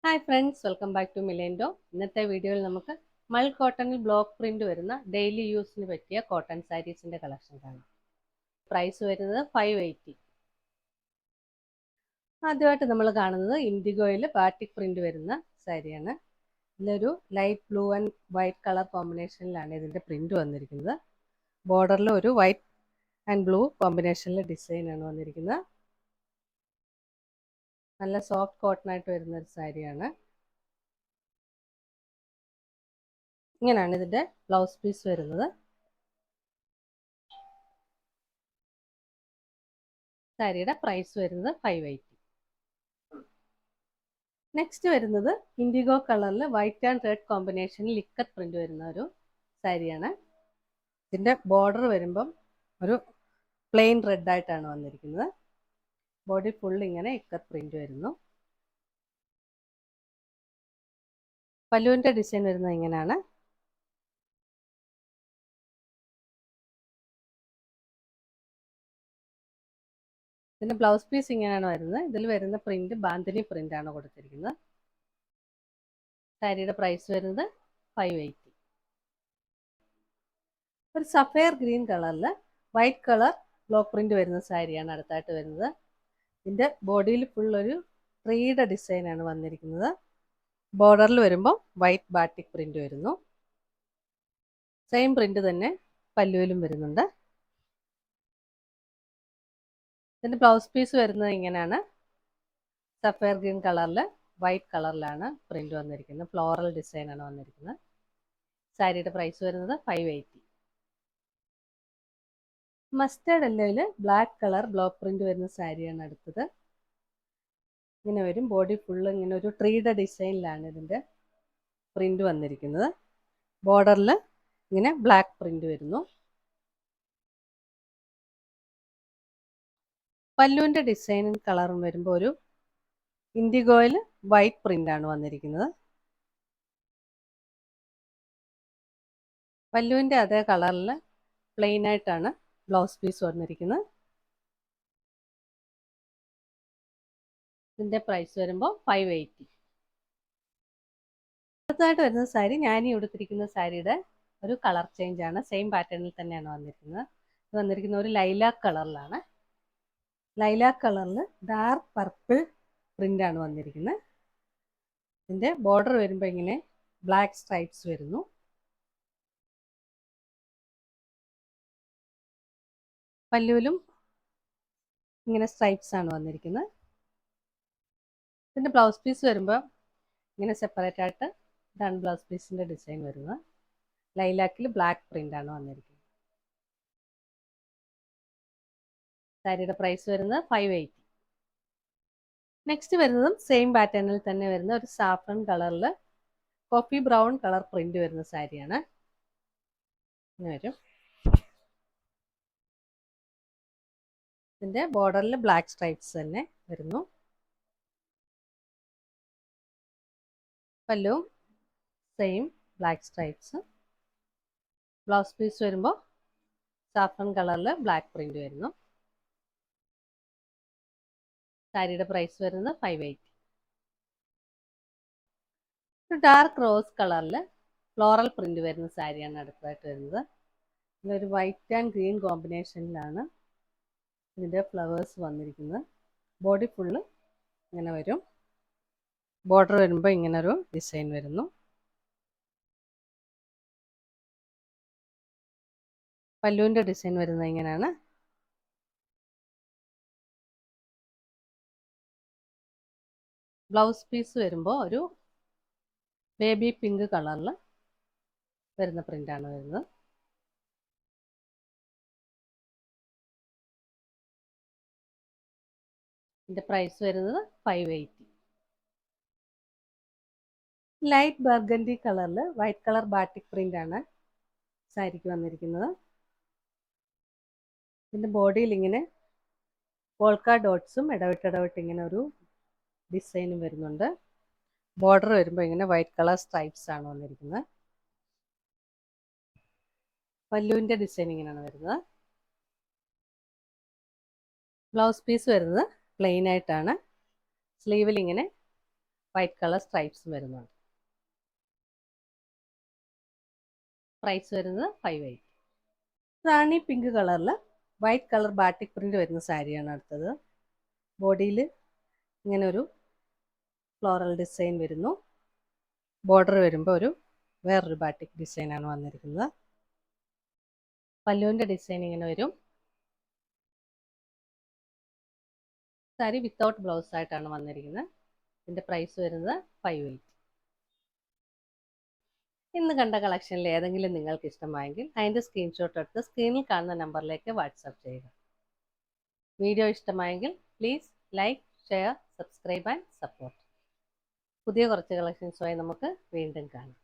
Hi friends, welcome back to മിലേൻഡോ. ഇന്നത്തെ വീഡിയോയിൽ നമുക്ക് മൾ കോട്ടണിൽ ബ്ലോക്ക് പ്രിന്റ് വരുന്ന ഡെയിലി യൂസിന് പറ്റിയ കോട്ടൺ സാരീസിന്റെ കളക്ഷൻ കാണാം. പ്രൈസ് വരുന്നത് 580. ആദ്യമായിട്ട് നമ്മൾ കാണുന്നത് ഇൻഡിഗോയിൽ ബാറ്റിക് പ്രിന്റ് വരുന്ന സാരിയാണ്. ഇതിലൊരു light blue and white colour കോമ്പിനേഷനിലാണ് ഇതിന്റെ പ്രിന്റ് വന്നിരിക്കുന്നത്. ബോർഡറിൽ ഒരു വൈറ്റ് ആൻഡ് ബ്ലൂ കോമ്പിനേഷനിലെ ഡിസൈനാണ് വന്നിരിക്കുന്നത്. നല്ല സോഫ്റ്റ് കോട്ടൺ ആയിട്ട് വരുന്ന ഒരു സാരിയാണ്. ഇങ്ങനെയാണ് ഇതിന്റെ ബ്ലൗസ് പീസ് വരുന്നത്. സാരിയുടെ പ്രൈസ് വരുന്നത് 580. നെക്സ്റ്റ് വരുന്നത് ഇൻഡിഗോ കളറിൽ വൈറ്റ് ആൻഡ് റെഡ് കോമ്പിനേഷനിൽ ലിക്കറ്റ് പ്രിന്റ് വരുന്ന ഒരു സാരിയാണ്. ഇതിന്റെ ബോർഡർ വരുമ്പം ഒരു പ്ലെയിൻ റെഡ് ആയിട്ടാണ് വന്നിരിക്കുന്നത്. ബോഡി ഫുൾ ഇങ്ങനെ ഇക്കത്ത് പ്രിന്റ് വരുന്നു. പല്ലുവിന്റെ ഡിസൈൻ വരുന്നത് ഇങ്ങനെയാണ്. ഇതിന്റെ ബ്ലൗസ് പീസ് ഇങ്ങനെയാണ് വരുന്നത്. ഇതിൽ വരുന്ന പ്രിന്റ് ബാന്തിനി പ്രിന്റ് ആണ് കൊടുത്തിരിക്കുന്നത്. സാരിയുടെ പ്രൈസ് വരുന്നത് 580. ഒരു സഫയർ ഗ്രീൻ കളറിൽ വൈറ്റ് കളർ ബ്ലോക്ക് പ്രിന്റ് വരുന്ന സാരിയാണ് അടുത്തായിട്ട് വരുന്നത്. ഇതിന്റെ ബോഡിയിൽ ഫുൾ ഒരു ട്രീയുടെ ഡിസൈനാണ് വന്നിരിക്കുന്നത്. ബോർഡറിൽ വരുമ്പോൾ വൈറ്റ് ബാറ്റിക് പ്രിന്റ് വരുന്നു. സെയിം പ്രിന്റ് തന്നെ പല്ലുവിലും വരുന്നുണ്ട്. ഇതിന്റെ ബ്ലൗസ് പീസ് വരുന്നത് ഇങ്ങനെയാണ്. സഫയർ ഗ്രീൻ കളറിൽ വൈറ്റ് കളറിലാണ് പ്രിന്റ് വന്നിരിക്കുന്നത്. ഫ്ലോറൽ ഡിസൈനാണ് വന്നിരിക്കുന്നത്. സാരിയുടെ പ്രൈസ് വരുന്നത് 580. മസ്റ്റേർഡ് യെല്ലോയിൽ ബ്ലാക്ക് കളർ ബ്ലോക്ക് പ്രിന്റ് വരുന്ന സാരിയാണ് അടുത്തത്. ഇങ്ങനെ വരും. ബോഡി ഫുള്ള് ഇങ്ങനെ ഒരു ട്രീയുടെ ഡിസൈനിലാണ് ഇതിന്റെ പ്രിന്റ് വന്നിരിക്കുന്നത്. ബോർഡറിൽ ഇങ്ങനെ ബ്ലാക്ക് പ്രിന്റ് വരുന്നു. പല്ലുവിന്റെ ഡിസൈനും കളറും വരുമ്പോൾ ഒരു ഇൻഡിഗോയിൽ വൈറ്റ് പ്രിന്റ് ആണ് വന്നിരിക്കുന്നത്. പല്ലുവിന്റെ അതേ കളറിൽ പ്ലെയിൻ ആയിട്ടാണ് ബ്ലൗസ് പീസ് വന്നിരിക്കുന്നത്. ഇതിന്റെ പ്രൈസ് വരുമ്പോൾ 580. അടുത്തതായിട്ട് വരുന്ന സാരി ഞാൻ ഈ ഉടുത്തിരിക്കുന്ന സാരിയുടെ ഒരു കളർ ചേഞ്ച് ആണ്. സെയിം പാറ്റേണിൽ തന്നെയാണ് വന്നിരിക്കുന്നത്. ഇത് വന്നിരിക്കുന്ന ഒരു ലൈലാക്ക് കളറിലാണ്. ലൈലാക്ക് കളറിൽ ഡാർക്ക് പർപ്പിൾ പ്രിന്റ് ആണ് വന്നിരിക്കുന്നത്. ഇതിന്റെ ബോർഡർ വരുമ്പോൾ ഇങ്ങനെ ബ്ലാക്ക് സ്ട്രൈപ്സ് വരുന്നു. പല്ലുവിലും ഇങ്ങനെ സ്ട്രൈപ്സ് ആണ് വന്നിരിക്കുന്നത്. ഇതിന്റെ ബ്ലൗസ് പീസ് വരുമ്പോൾ ഇങ്ങനെ സെപ്പറേറ്റ് ആയിട്ട് ഇതാണ് ബ്ലൗസ് പീസിന്റെ ഡിസൈൻ വരുന്നത്. ലൈലാക്കിൽ ബ്ലാക്ക് പ്രിന്റ് ആണ് വന്നിരിക്കുന്നത്. സാരിയുടെ പ്രൈസ് വരുന്നത് 580. നെക്സ്റ്റ് വരുന്നതും സെയിം പാറ്റേണിൽ തന്നെ വരുന്ന ഒരു സാഫ്രൺ കളറിൽ കോഫി ബ്രൗൺ കളർ പ്രിന്റ് വരുന്ന സാരിയാണ്. ഇങ്ങനെ വരും. ഇതിന്റെ ബോർഡറിൽ ബ്ലാക്ക് സ്ട്രൈപ്സ് തന്നെ വരുന്നു. പല്ലും same black stripes. Blouse piece വരുമ്പോൾ സാഫ്രൺ കളറിൽ ബ്ലാക്ക് പ്രിന്റ് വരുന്നു. സാരിയുടെ പ്രൈസ് വരുന്നത് 580. ഡാർക്ക് റോസ് കളറിൽ ഫ്ലോറൽ പ്രിന്റ് വരുന്ന സാരിയാണ് അടുത്തതായിട്ട് വരുന്നത്. ഇതൊരു വൈറ്റ് ആൻഡ് ഗ്രീൻ കോമ്പിനേഷനിലാണ് ഇതിൻ്റെ ഫ്ലവേഴ്സ് വന്നിരിക്കുന്നത്. ബോഡി ഫുള്ള് ഇങ്ങനെ വരും. ബോർഡർ വരുമ്പോൾ ഇങ്ങനൊരു ഡിസൈൻ വരുന്നു. പല്ലുവിൻ്റെ ഡിസൈൻ വരുന്നത് ഇങ്ങനെയാണ്. ബ്ലൗസ് പീസ് വരുമ്പോൾ ഒരു ബേബി പിങ്ക് കളറിൽ വരുന്ന പ്രിൻ്റാണ് വരുന്നത്. ഇതിൻ്റെ പ്രൈസ് വരുന്നത് 580. ലൈറ്റ് ബർഗൻഡി കളറിൽ വൈറ്റ് കളർ ബാറ്റിക് പ്രിൻ്റ് ആണ് സാരിക്ക് വന്നിരിക്കുന്നത്. ഇതിൻ്റെ ബോഡിയിൽ ഇങ്ങനെ പോൾക്ക ഡോട്ട്സും ഇടവിട്ട് ഇങ്ങനെ ഒരു ഡിസൈനും വരുന്നുണ്ട്. ബോർഡർ വരുമ്പോൾ ഇങ്ങനെ വൈറ്റ് കളർ സ്ട്രൈപ്സ് ആണ് വന്നിരിക്കുന്നത്. പല്ലുവിൻ്റെ ഡിസൈൻ ഇങ്ങനെയാണ് വരുന്നത്. ബ്ലൗസ് പീസ് വരുന്നത് പ്ലെയിൻ ആയിട്ടാണ്. സ്ലീവിൽ ഇങ്ങനെ വൈറ്റ് കളർ സ്ട്രൈപ്സും വരുന്നുണ്ട്. പ്രൈസ് വരുന്നത് 580. റാണി പിങ്ക് കളറിൽ വൈറ്റ് കളർ ബാറ്റിക് പ്രിന്റ് വരുന്ന സാരിയാണ് അടുത്തത്. ബോഡിയിൽ ഇങ്ങനെ ഒരു ഫ്ലോറൽ ഡിസൈൻ വരുന്നു. ബോർഡർ വരുമ്പോൾ വേറൊരു ബാറ്റിക് ഡിസൈനാണ് വന്നിരിക്കുന്നത്. പല്ലുവിൻ്റെ ഡിസൈൻ ഇങ്ങനെ വരും. സാരി വിത്തൗട്ട് ബ്ലൗസ് ആയിട്ടാണ് വന്നിരിക്കുന്നത്. ഇതിൻ്റെ പ്രൈസ് വരുന്നത് 580. ഇന്ന് കണ്ട കളക്ഷനിൽ ഏതെങ്കിലും നിങ്ങൾക്ക് ഇഷ്ടമായെങ്കിൽ അതിൻ്റെ സ്ക്രീൻഷോട്ട് എടുത്ത് സ്ക്രീനിൽ കാണുന്ന നമ്പറിലേക്ക് വാട്സാപ്പ് ചെയ്യുക. വീഡിയോ ഇഷ്ടമായെങ്കിൽ please like, share, subscribe and support. പുതിയ കുറച്ച് കളക്ഷൻസുമായി നമുക്ക് വീണ്ടും കാണാം.